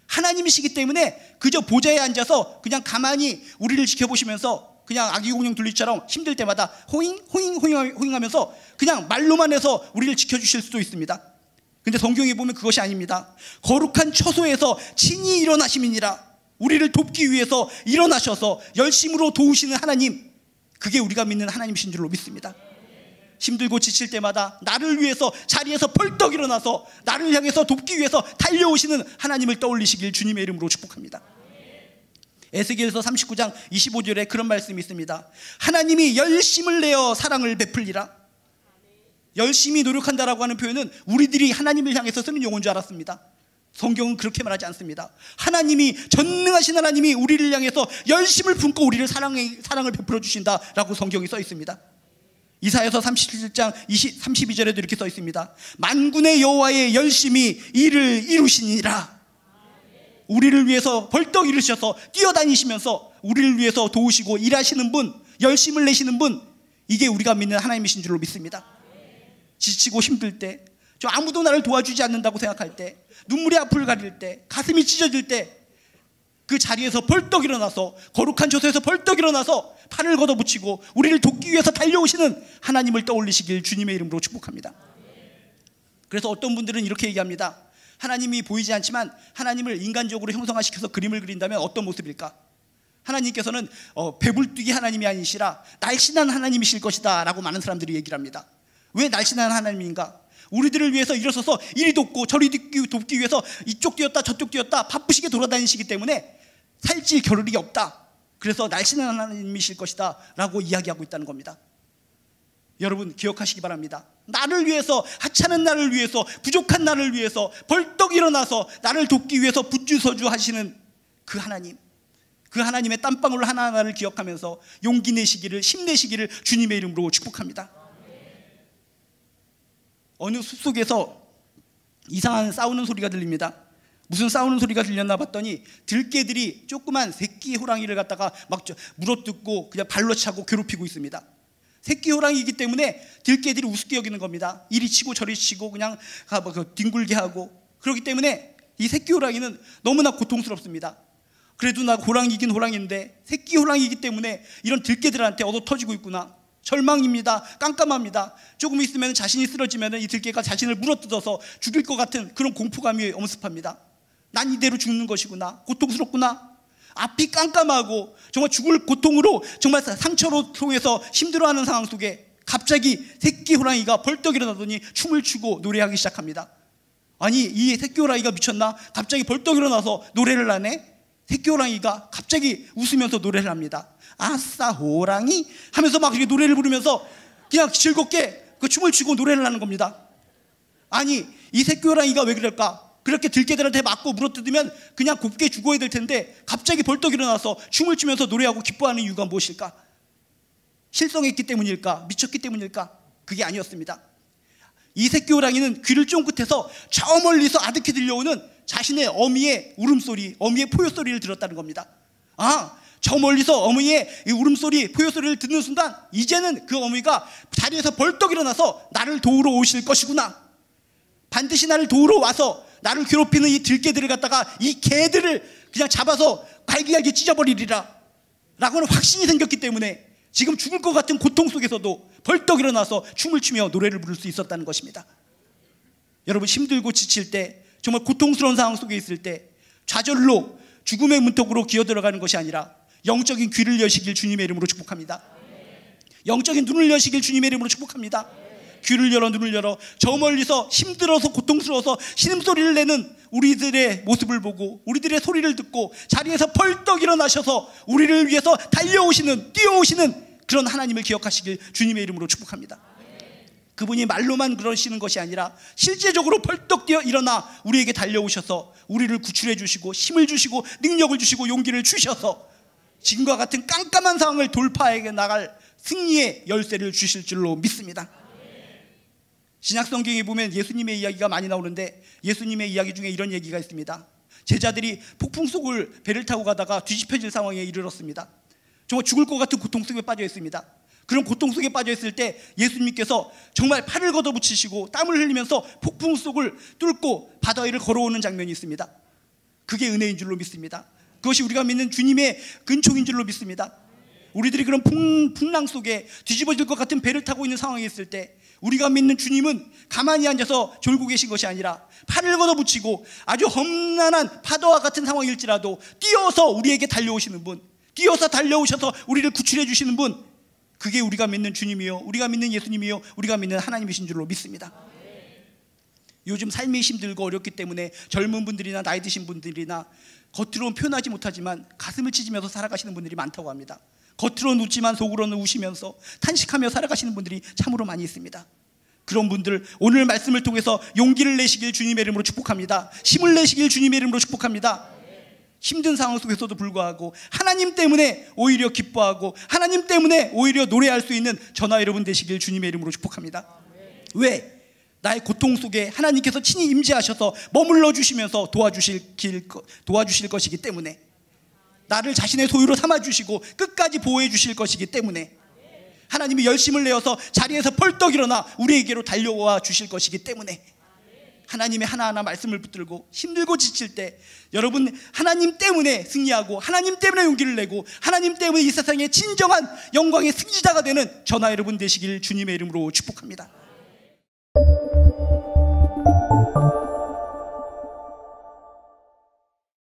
하나님이시기 때문에 그저 보좌에 앉아서 그냥 가만히 우리를 지켜보시면서 그냥 아기공룡 둘리처럼 힘들 때마다 호잉 하면서 그냥 말로만 해서 우리를 지켜주실 수도 있습니다. 근데 성경에 보면 그것이 아닙니다. 거룩한 처소에서 친히 일어나심이니라. 우리를 돕기 위해서 일어나셔서 열심으로 도우시는 하나님, 그게 우리가 믿는 하나님이신 줄로 믿습니다. 힘들고 지칠 때마다 나를 위해서 자리에서 벌떡 일어나서 나를 향해서 돕기 위해서 달려오시는 하나님을 떠올리시길 주님의 이름으로 축복합니다. 에스겔서 39장 25절에 그런 말씀이 있습니다. 하나님이 열심을 내어 사랑을 베풀리라. 열심히 노력한다라고 하는 표현은 우리들이 하나님을 향해서 쓰는 용어인 줄 알았습니다. 성경은 그렇게 말하지 않습니다. 하나님이, 전능하신 하나님이 우리를 향해서 열심을 품고 우리를 사랑을 베풀어 주신다라고 성경이 써 있습니다. 이사야서 37장 32절에도 이렇게 써 있습니다. 만군의 여호와의 열심히 일을 이루시니라. 우리를 위해서 벌떡 일으셔서 뛰어다니시면서 우리를 위해서 도우시고 일하시는 분, 열심을 내시는 분, 이게 우리가 믿는 하나님이신 줄로 믿습니다. 지치고 힘들 때, 저 아무도 나를 도와주지 않는다고 생각할 때, 눈물이 앞을 가릴 때, 가슴이 찢어질 때, 그 자리에서 벌떡 일어나서, 거룩한 처소에서 벌떡 일어나서 팔을 걷어붙이고 우리를 돕기 위해서 달려오시는 하나님을 떠올리시길 주님의 이름으로 축복합니다. 그래서 어떤 분들은 이렇게 얘기합니다. 하나님이 보이지 않지만 하나님을 인간적으로 형상화시켜서 그림을 그린다면 어떤 모습일까? 하나님께서는 배불뚝이 하나님이 아니시라 날씬한 하나님이실 것이다 라고 많은 사람들이 얘기를 합니다. 왜 날씬한 하나님인가? 우리들을 위해서 일어서서 이리 돕고 저리 돕기 위해서 이쪽 뛰었다 저쪽 뛰었다 바쁘시게 돌아다니시기 때문에 살찔 겨를이 없다. 그래서 날씬한 하나님이실 것이다 라고 이야기하고 있다는 겁니다. 여러분 기억하시기 바랍니다. 나를 위해서, 하찮은 나를 위해서, 부족한 나를 위해서 벌떡 일어나서 나를 돕기 위해서 부주서주 하시는 그 하나님, 그 하나님의 땀방울 하나하나를 기억하면서 용기 내시기를, 힘내시기를 주님의 이름으로 축복합니다. 어느 숲속에서 이상한 싸우는 소리가 들립니다. 무슨 싸우는 소리가 들렸나 봤더니 들개들이 조그만 새끼 호랑이를 갖다가 막 물어뜯고 그냥 발로 차고 괴롭히고 있습니다. 새끼 호랑이이기 때문에 들개들이 우습게 여기는 겁니다. 이리 치고 저리 치고 그냥 뒹굴게 하고, 그렇기 때문에 이 새끼 호랑이는 너무나 고통스럽습니다. 그래도 나 호랑이긴 호랑이인데 새끼 호랑이이기 때문에 이런 들개들한테 얻어 터지고 있구나. 절망입니다. 깜깜합니다. 조금 있으면 자신이 쓰러지면 이 들개가 자신을 물어뜯어서 죽일 것 같은 그런 공포감이 엄습합니다. 난 이대로 죽는 것이구나. 고통스럽구나. 앞이 깜깜하고 정말 죽을 고통으로 정말 상처로 통해서 힘들어하는 상황 속에 갑자기 새끼 호랑이가 벌떡 일어나더니 춤을 추고 노래하기 시작합니다. 아니 이 새끼 호랑이가 미쳤나? 갑자기 벌떡 일어나서 노래를 하네? 새끼 호랑이가 갑자기 웃으면서 노래를 합니다. 아싸 호랑이 하면서 막 이렇게 노래를 부르면서 그냥 즐겁게 그 춤을 추고 노래를 하는 겁니다. 아니 이 새끼 호랑이가 왜 그럴까? 그렇게 들개들한테 맞고 물어뜯으면 그냥 곱게 죽어야 될 텐데 갑자기 벌떡 일어나서 춤을 추면서 노래하고 기뻐하는 이유가 무엇일까? 실성했기 때문일까? 미쳤기 때문일까? 그게 아니었습니다. 이 새끼 호랑이는 귀를 쫑긋해서 저 멀리서 아득히 들려오는 자신의 어미의 울음소리, 어미의 포효소리를 들었다는 겁니다. 아, 저 멀리서 어미의 이 울음소리, 포효소리를 듣는 순간 이제는 그 어미가 자리에서 벌떡 일어나서 나를 도우러 오실 것이구나. 반드시 나를 도우러 와서 나를 괴롭히는 이 들개들을 갖다가 이 개들을 그냥 잡아서 갈기갈기 찢어버리리라 라고는 확신이 생겼기 때문에 지금 죽을 것 같은 고통 속에서도 벌떡 일어나서 춤을 추며 노래를 부를 수 있었다는 것입니다. 여러분 힘들고 지칠 때, 정말 고통스러운 상황 속에 있을 때 좌절로 죽음의 문턱으로 기어들어가는 것이 아니라 영적인 귀를 여시길 주님의 이름으로 축복합니다. 영적인 눈을 여시길 주님의 이름으로 축복합니다. 귀를 열어 눈을 열어 저 멀리서 힘들어서 고통스러워서 신음소리를 내는 우리들의 모습을 보고 우리들의 소리를 듣고 자리에서 벌떡 일어나셔서 우리를 위해서 달려오시는, 뛰어오시는 그런 하나님을 기억하시길 주님의 이름으로 축복합니다. 그분이 말로만 그러시는 것이 아니라 실제적으로 벌떡 뛰어 일어나 우리에게 달려오셔서 우리를 구출해 주시고 힘을 주시고 능력을 주시고 용기를 주셔서 지금과 같은 깜깜한 상황을 돌파해 나갈 승리의 열쇠를 주실 줄로 믿습니다. 신약 성경에 보면 예수님의 이야기가 많이 나오는데 예수님의 이야기 중에 이런 얘기가 있습니다. 제자들이 폭풍 속을 배를 타고 가다가 뒤집혀질 상황에 이르렀습니다. 정말 죽을 것 같은 고통 속에 빠져 있습니다. 그런 고통 속에 빠져 있을 때 예수님께서 정말 팔을 걷어붙이시고 땀을 흘리면서 폭풍 속을 뚫고 바다 위를 걸어오는 장면이 있습니다. 그게 은혜인 줄로 믿습니다. 그것이 우리가 믿는 주님의 근총인 줄로 믿습니다. 우리들이 그런 풍랑 속에 뒤집어질 것 같은 배를 타고 있는 상황에 있을 때 우리가 믿는 주님은 가만히 앉아서 졸고 계신 것이 아니라 팔을 걷어붙이고 아주 험난한 파도와 같은 상황일지라도 뛰어서 우리에게 달려오시는 분, 뛰어서 달려오셔서 우리를 구출해 주시는 분, 그게 우리가 믿는 주님이요, 우리가 믿는 예수님이요, 우리가 믿는 하나님이신 줄로 믿습니다. 요즘 삶이 힘들고 어렵기 때문에 젊은 분들이나 나이 드신 분들이나 겉으로는 표현하지 못하지만 가슴을 찢으면서 살아가시는 분들이 많다고 합니다. 겉으로는 웃지만 속으로는 우시면서 탄식하며 살아가시는 분들이 참으로 많이 있습니다. 그런 분들 오늘 말씀을 통해서 용기를 내시길 주님의 이름으로 축복합니다. 힘을 내시길 주님의 이름으로 축복합니다. 힘든 상황 속에서도 불구하고 하나님 때문에 오히려 기뻐하고 하나님 때문에 오히려 노래할 수 있는 저나 여러분 되시길 주님의 이름으로 축복합니다. 왜? 나의 고통 속에 하나님께서 친히 임재하셔서 머물러 주시면서 도와주실 것이기 때문에, 나를 자신의 소유로 삼아주시고 끝까지 보호해 주실 것이기 때문에, 하나님이 열심을 내어서 자리에서 벌떡 일어나 우리에게로 달려와 주실 것이기 때문에, 하나님의 하나하나 말씀을 붙들고 힘들고 지칠 때 여러분 하나님 때문에 승리하고 하나님 때문에 용기를 내고 하나님 때문에 이 세상의 진정한 영광의 승리자가 되는 저나 여러분 되시길 주님의 이름으로 축복합니다.